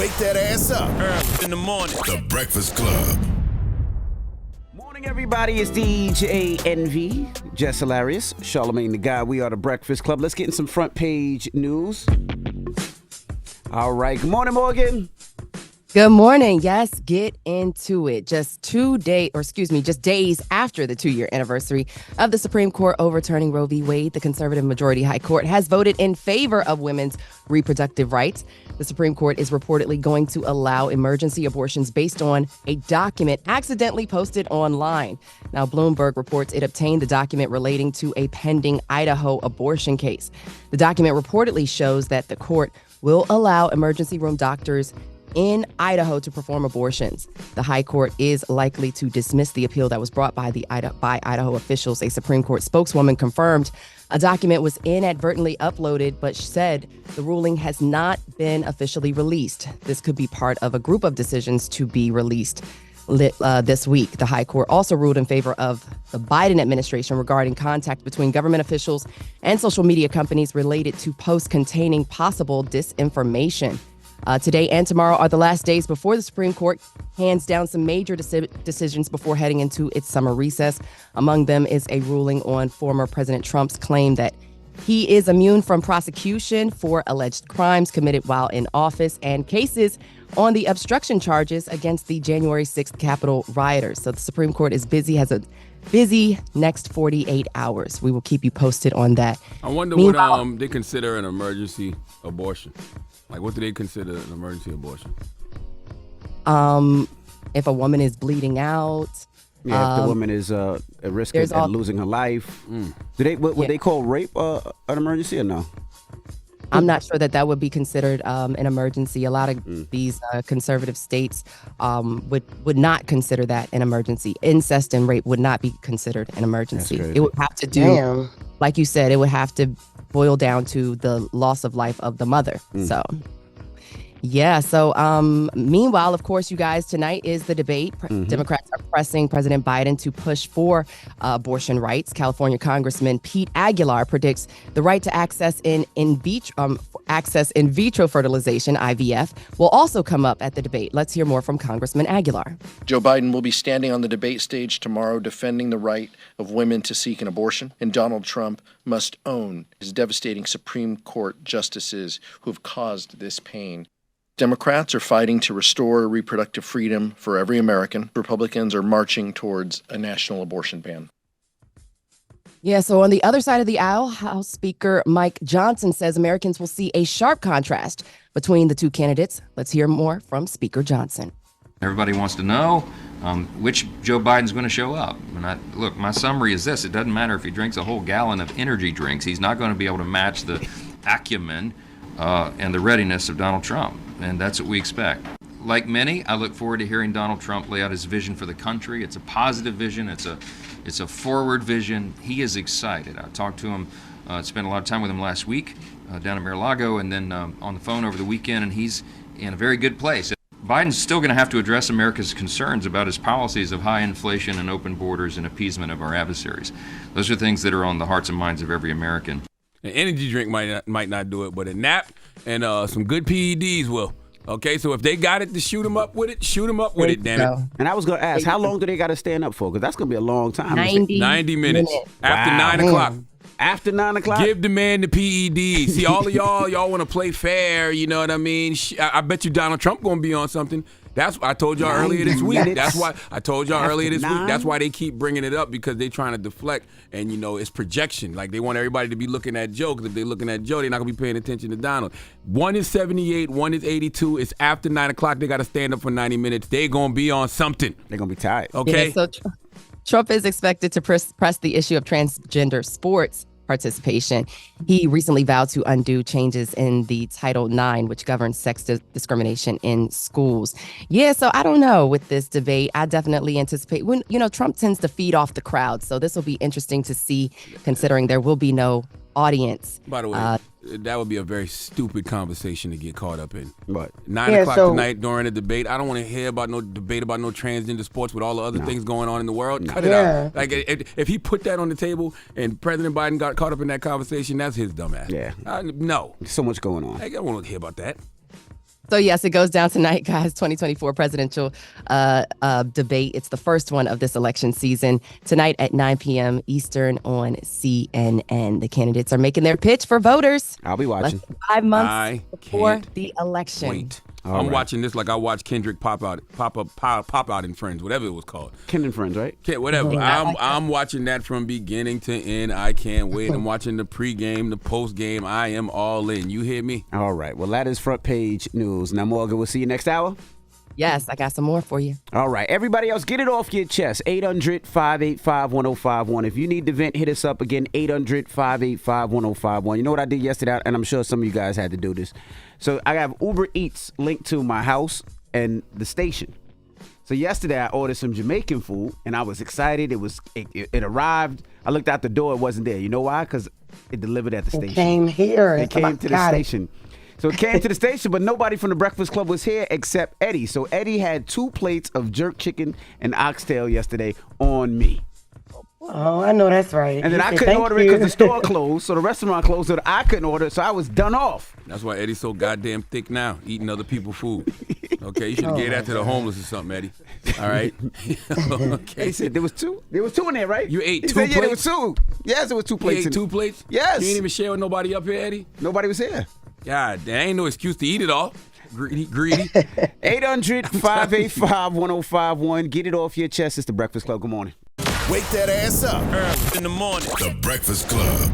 Wake that ass up. Early in the morning. The Breakfast Club. Morning, everybody. It's DJ NV, Jess Hilarious, Charlamagne the Guy. We are the Breakfast Club. Let's get in some front page news. All right. Good morning, Morgan. Good morning. Yes, get into it. Just days after the 2-year anniversary of the Supreme Court overturning Roe v. Wade, the conservative majority High Court has voted in favor of women's reproductive rights. The Supreme Court is reportedly going to allow emergency abortions based on a document accidentally posted online. Now, Bloomberg reports it obtained the document relating to a pending Idaho abortion case. The document reportedly shows that the court will allow emergency room doctors in Idaho to perform abortions. The High Court is likely to dismiss the appeal that was brought by Idaho officials. A Supreme Court spokeswoman confirmed a document was inadvertently uploaded, but said the ruling has not been officially released. This could be part of a group of decisions to be released this week. The High Court also ruled in favor of the Biden administration regarding contact between government officials and social media companies related to posts containing possible disinformation. Today and tomorrow are the last days before the Supreme Court hands down some major decisions before heading into its summer recess. Among them is a ruling on former President Trump's claim that he is immune from prosecution for alleged crimes committed while in office and cases on the obstruction charges against the January 6th Capitol rioters. So the Supreme Court is busy, has a busy next 48 hours. We will keep you posted on that. I wonder what they consider an emergency abortion. Like, what do they consider an emergency abortion? If a woman is bleeding out. Yeah, if the woman is at risk of losing her life. Do they would they call rape an emergency or no? I'm not sure that would be considered an emergency. A lot of these conservative states would not consider that an emergency. Incest and rape would not be considered an emergency. It would have to do, like you said, it would have to boil down to the loss of life of the mother. So, yeah. So, meanwhile, of course, you guys, tonight is the debate. Democrats are pressing President Biden to push for abortion rights. California Congressman Pete Aguilar predicts the right to access in vitro fertilization, IVF, will also come up at the debate. Let's hear more from Congressman Aguilar. Joe Biden will be standing on the debate stage tomorrow defending the right of women to seek an abortion, and Donald Trump must own his devastating Supreme Court justices who have caused this pain. Democrats are fighting to restore reproductive freedom for every American. Republicans are marching towards a national abortion ban. Yeah, so on the other side of the aisle, House Speaker Mike Johnson says Americans will see a sharp contrast between the two candidates. Let's hear more from Speaker Johnson. Everybody wants to know which Joe Biden's going to show up. And look, my summary is this. It doesn't matter if he drinks a whole gallon of energy drinks. He's not going to be able to match the acumen and the readiness of Donald Trump. And that's what we expect. Like many, I look forward to hearing Donald Trump lay out his vision for the country. It's a positive vision. It's a forward vision. He is excited. I talked to him, spent a lot of time with him last week down in Mar-a-Lago, and then on the phone over the weekend, and he's in a very good place. Biden's still going to have to address America's concerns about his policies of high inflation and open borders and appeasement of our adversaries. Those are things that are on the hearts and minds of every American. An energy drink might not do it, but a nap and some good PEDs will. Okay, so if they got it to shoot them up with it, damn it. And I was going to ask, how long do they got to stand up for? Because that's going to be a long time. 90 minutes. After 9 o'clock. After 9 o'clock? Give the man the PED. See, all of y'all want to play fair, you know what I mean? I bet you Donald Trump going to be on something. That's what I told y'all earlier this week. That's why I told y'all earlier this week. That's why they keep bringing it up, because they trying to deflect, and it's projection. Like, they want everybody to be looking at Joe, because if they're looking at Joe, they're not gonna be paying attention to Donald. One is 78, one is 82. It's after 9 o'clock. They got to stand up for 90 minutes. They gonna be on something. They're gonna be tired. Okay. Yeah, so Trump is expected to press the issue of transgender sports participation. He recently vowed to undo changes in the Title IX, which governs sex discrimination in schools. Yeah, so I don't know with this debate. I definitely anticipate Trump tends to feed off the crowd. So this will be interesting to see, considering there will be no audience. By the way, that would be a very stupid conversation to get caught up in. Right. 9 o'clock tonight during a debate. I don't want to hear about no debate about no transgender sports with all the other things going on in the world. Cut it out. Like, if he put that on the table and President Biden got caught up in that conversation, that's his dumb ass. Yeah. No. So much going on. I don't want to hear about that. So yes, it goes down tonight, guys. 2024 presidential debate. It's the first one of this election season. Tonight at 9 p.m. Eastern on CNN. The candidates are making their pitch for voters. I'll be watching. Less than 5 months before the election. Wait. All I'm right. watching this like I watched Kendrick pop out in Friends, whatever it was called. Ken and Friends, right? Whatever. I'm watching that from beginning to end. I can't wait. I'm watching the pregame, the postgame. I am all in. You hear me? All right. Well, that is front page news. Now, Morgan, we'll see you next hour. Yes, I got some more for you. All right. Everybody else, get it off your chest. 800-585-1051. If you need to vent, hit us up again. 800-585-1051. You know what I did yesterday? And I'm sure some of you guys had to do this. So I have Uber Eats linked to my house and the station. So yesterday I ordered some Jamaican food and I was excited. It arrived. I looked out the door. It wasn't there. You know why? Because it delivered at the station. It came here. It came to the station. So it came to the station, but nobody from the Breakfast Club was here except Eddie. So Eddie had 2 plates of jerk chicken and oxtail yesterday on me. Oh, I know that's right. And then I couldn't order it because the store closed, so the restaurant closed, so I couldn't order it, so I was done off. That's why Eddie's so goddamn thick now, eating other people's food. Okay, you should have gave that to the homeless or something, Eddie. All right? Okay. He said there was 2. There was 2 in there, right? You ate He 2 said, plates? Yeah, there was 2. Yes, there was 2 plates. You ate 2 plates? Yes. You ain't even share with nobody up here, Eddie? Nobody was here. God, there ain't no excuse to eat it all. Greedy. 800-585-1051. Get it off your chest. It's the Breakfast Club. Good morning. Wake that ass up. Early in the morning. The Breakfast Club.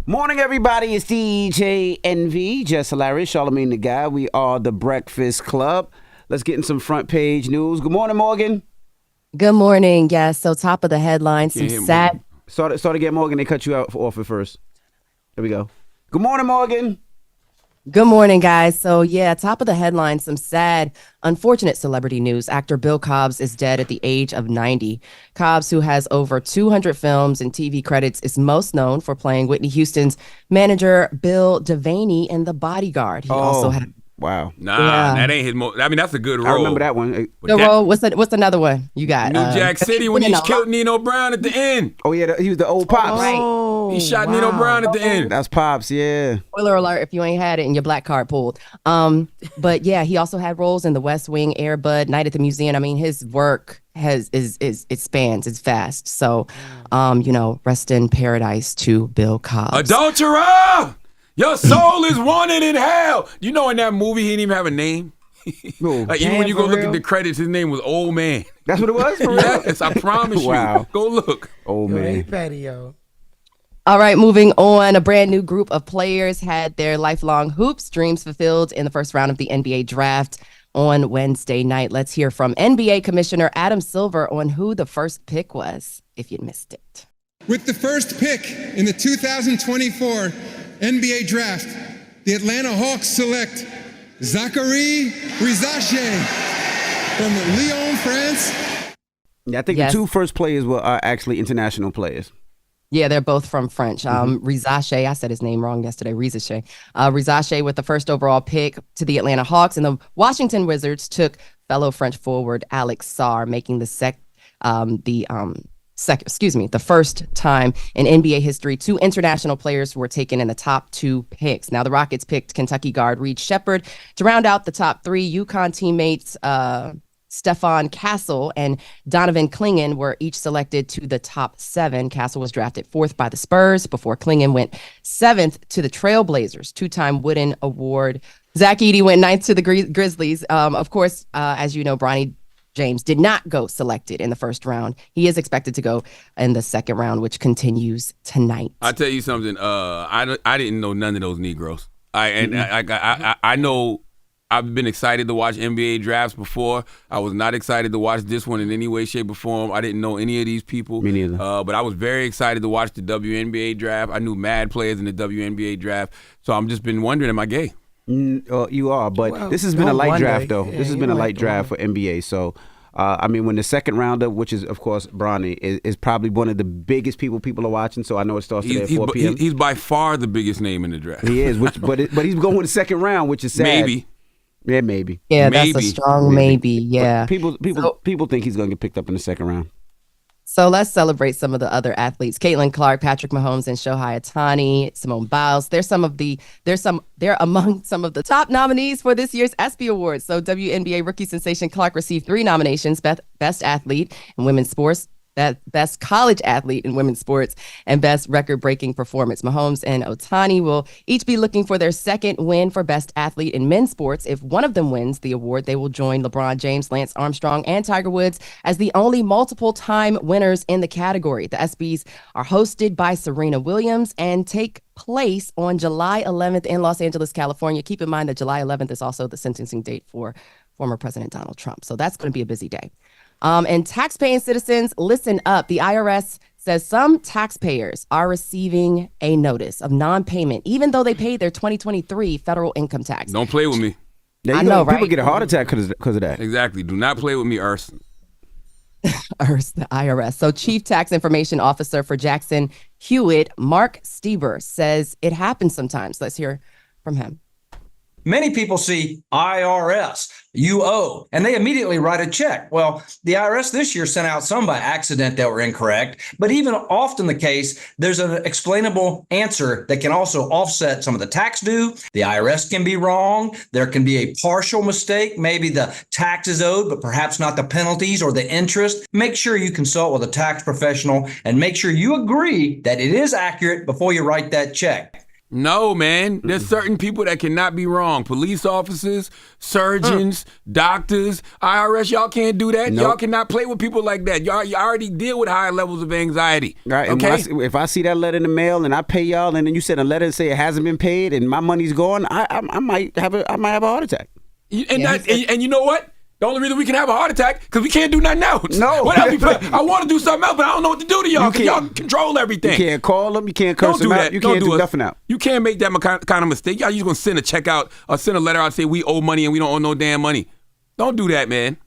Morning, everybody. It's DJ NV, Jess Hilarious, Charlamagne the Guy. We are the Breakfast Club. Let's get in some front page news. Good morning, Morgan. Good morning. Yes. So top of the headline, some sad. Start again, Morgan. They cut you out off at first. There we go. Good morning, Morgan. Good morning, guys. So, yeah, top of the headline, some sad, unfortunate celebrity news. Actor Bill Cobbs is dead at the age of 90. Cobbs, who has over 200 films and TV credits, is most known for playing Whitney Houston's manager, Bill Devaney, in The Bodyguard. He also had... Wow. Nah, that ain't his I mean, that's a good role. I remember that one. The role, what's another one you got? New Jack City when he killed Nino Brown at the end. Oh, yeah, he was the old Pops. Right. He shot Nino Brown at the end. That's Pops, yeah. Spoiler alert if you ain't had it and your black card pulled. But yeah, he also had roles in The West Wing, Air Bud, Night at the Museum. I mean, his work it spans, it's vast. So, rest in paradise to Bill Cobbs. Adulterer! Your soul is wanted in hell. You know, in that movie, he didn't even have a name. Like, even when you go look at the credits, his name was Old Man. That's what it was? For real? Yes, I promise Wow. you. Go look. Oh, man. Patio. All right, moving on. A brand new group of players had their lifelong hoops dreams fulfilled in the first round of the NBA draft on Wednesday night. Let's hear from NBA Commissioner Adam Silver on who the first pick was, if you missed it. With the first pick in the 2024 NBA Draft, the Atlanta Hawks select Zachary Rizache from Lyon, France. Yeah, I think the 2 first players were actually international players. Yeah, they're both from French. Rizache, I said his name wrong yesterday, Rizache. Rizache with the first overall pick to the Atlanta Hawks, and the Washington Wizards took fellow French forward Alex Sarr, making the first time in NBA history 2 international players were taken in the top 2 picks. Now, the Rockets picked Kentucky guard Reed Shepherd to round out the top 3. UConn teammates Stefan Castle and Donovan Clingan were each selected to the top 7. Castle was drafted 4th by the Spurs before Clingan went 7th to the Trailblazers, 2-time Wooden Award. Zach Edey went 9th to the Grizzlies. Of course, as you know, Bronny James did not go selected in the first round. He is expected to go in the second round, which continues tonight. I'll tell you something. I didn't know none of those Negroes. I know I've been excited to watch NBA drafts before. I was not excited to watch this one in any way, shape, or form. I didn't know any of these people. Me neither. But I was very excited to watch the WNBA draft. I knew mad players in the WNBA draft. So I'm just been wondering, am I gay? You are, but this has been a light draft, though. This has been a light draft for NBA. So, I mean, when the second rounder, which is, of course, Bronny, is probably one of the biggest people are watching. So I know it starts today at 4 p.m. He's by far the biggest name in the draft. He is, but he's going in the second round, which is sad. Maybe. Yeah, maybe. Yeah, maybe. That's a strong maybe. Yeah. But people think he's going to get picked up in the second round. So let's celebrate some of the other athletes. Caitlin Clark, Patrick Mahomes, and Shohei Ohtani, Simone Biles. They're among some of the top nominees for this year's ESPY Awards. So WNBA rookie sensation Clark received 3 nominations: Best Athlete in Women's Sports, Best College Athlete in Women's Sports, and Best Record-Breaking Performance. Mahomes and Ohtani will each be looking for their second win for Best Athlete in Men's Sports. If one of them wins the award, they will join LeBron James, Lance Armstrong, and Tiger Woods as the only multiple-time winners in the category. The ESPYs are hosted by Serena Williams and take place on July 11th in Los Angeles, California. Keep in mind that July 11th is also the sentencing date for former President Donald Trump. So that's going to be a busy day. And taxpaying citizens, listen up. The IRS says some taxpayers are receiving a notice of non-payment, even though they paid their 2023 federal income tax. Don't play with me. I know, right? People get a heart attack because of that. Exactly. Do not play with me, Arce. Arce, the IRS. So Chief Tax Information Officer for Jackson Hewitt, Mark Stieber, says it happens sometimes. Let's hear from him. Many people see IRS, you owe, and they immediately write a check. Well, the IRS this year sent out some by accident that were incorrect, but even often the case, there's an explainable answer that can also offset some of the tax due. The IRS can be wrong. There can be a partial mistake. Maybe the tax is owed, but perhaps not the penalties or the interest. Make sure you consult with a tax professional and make sure you agree that it is accurate before you write that check. No, man. There's certain people that cannot be wrong. Police officers, surgeons, doctors, IRS, y'all can't do that. Nope. Y'all cannot play with people like that. Y'all already deal with high levels of anxiety. Right. Okay? And if I see that letter in the mail and I pay y'all, and then you send a letter and say it hasn't been paid and my money's gone, I might have a heart attack. And you know what? The only reason we can have a heart attack because we can't do nothing else. No. What else I want to do something else, but I don't know what to do to y'all because y'all control everything. You can't call them. You can't curse them out. You can't do nothing out. You can't make that kind of mistake. Y'all just going to send a check out or send a letter out and say we owe money and we don't owe no damn money. Don't do that, man.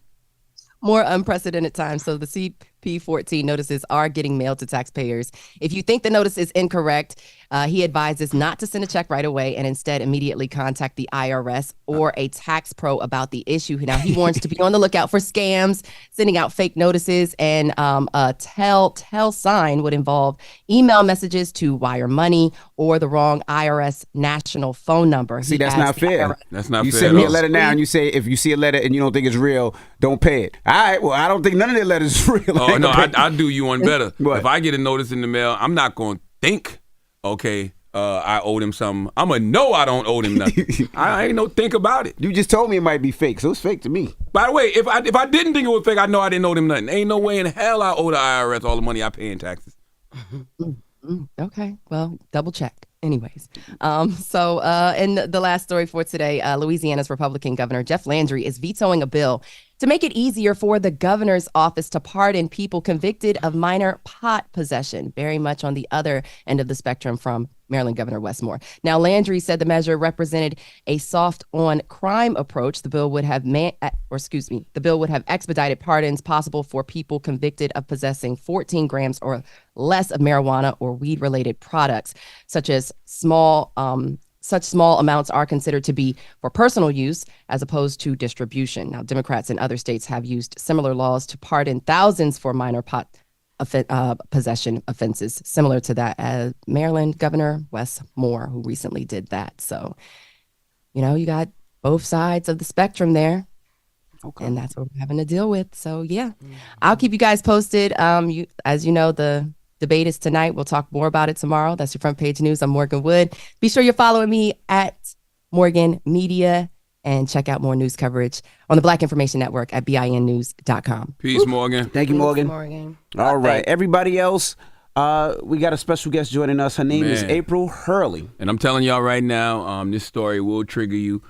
More unprecedented times. So the CP14 notices are getting mailed to taxpayers. If you think the notice is incorrect, he advises not to send a check right away and instead immediately contact the IRS or a tax pro about the issue. Now, he warns to be on the lookout for scams, sending out fake notices, and a tell sign would involve email messages to wire money or the wrong IRS national phone number. See, that's not fair. That's not fair. You send me a letter now and you say if you see a letter and you don't think it's real, don't pay it. All right, well, I don't think none of their letters is real. Oh, no, I do you one better. What? If I get a notice in the mail, I'm not going to think, okay, I owed him something. I'm going to know I don't owe him nothing. I ain't no think about it. You just told me it might be fake, so it's fake to me. By the way, if I didn't think it was fake, I know I didn't owe them nothing. Ain't no way in hell I owe the IRS all the money I pay in taxes. Okay, well, double check. Anyways, so in the last story for today, Louisiana's Republican Governor Jeff Landry is vetoing a bill to make it easier for the governor's office to pardon people convicted of minor pot possession, very much on the other end of the spectrum from Maryland Governor Wes Moore. Now, Landry said the measure represented a soft on crime approach. The bill would have expedited pardons possible for people convicted of possessing 14 grams or less of marijuana or weed-related products, such small amounts are considered to be for personal use as opposed to distribution. Now, Democrats in other states have used similar laws to pardon thousands for minor pot possession offenses, similar to that as Maryland Governor Wes Moore, who recently did that. So, you got both sides of the spectrum there. Okay. And that's what we're having to deal with. So, yeah, I'll keep you guys posted. As you know, the debate is tonight. We'll talk more about it tomorrow. That's your front page news. I'm Morgan Wood. Be sure you're following me at Morgan Media and check out more news coverage on the Black Information Network at BINnews.com. Peace, Morgan. Thank you, Morgan. All right. Everybody else, we got a special guest joining us. Her name is April Hurley. And I'm telling y'all right now, this story will trigger you.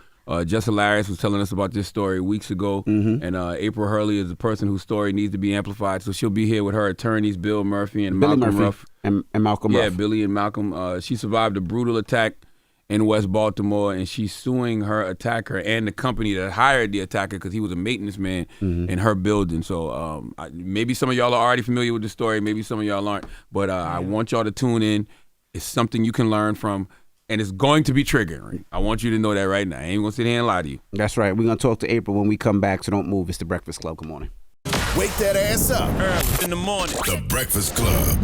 Jess Hilarious was telling us about this story weeks ago, and April Hurley is a person whose story needs to be amplified, so she'll be here with her attorneys, Bill Murphy and Malcolm Ruff. And Malcolm Ruff. Yeah, Billy and Malcolm. She survived a brutal attack in West Baltimore, and she's suing her attacker and the company that hired the attacker because he was a maintenance man in her building. So maybe some of y'all are already familiar with the story, maybe some of y'all aren't, but I want y'all to tune in. It's something you can learn from. And it's going to be triggering. I want you to know that right now. I ain't going to sit here and lie to you. That's right. We're going to talk to April when we come back, so don't move. It's The Breakfast Club. Good morning. Wake that ass up. Early in the morning. The Breakfast Club.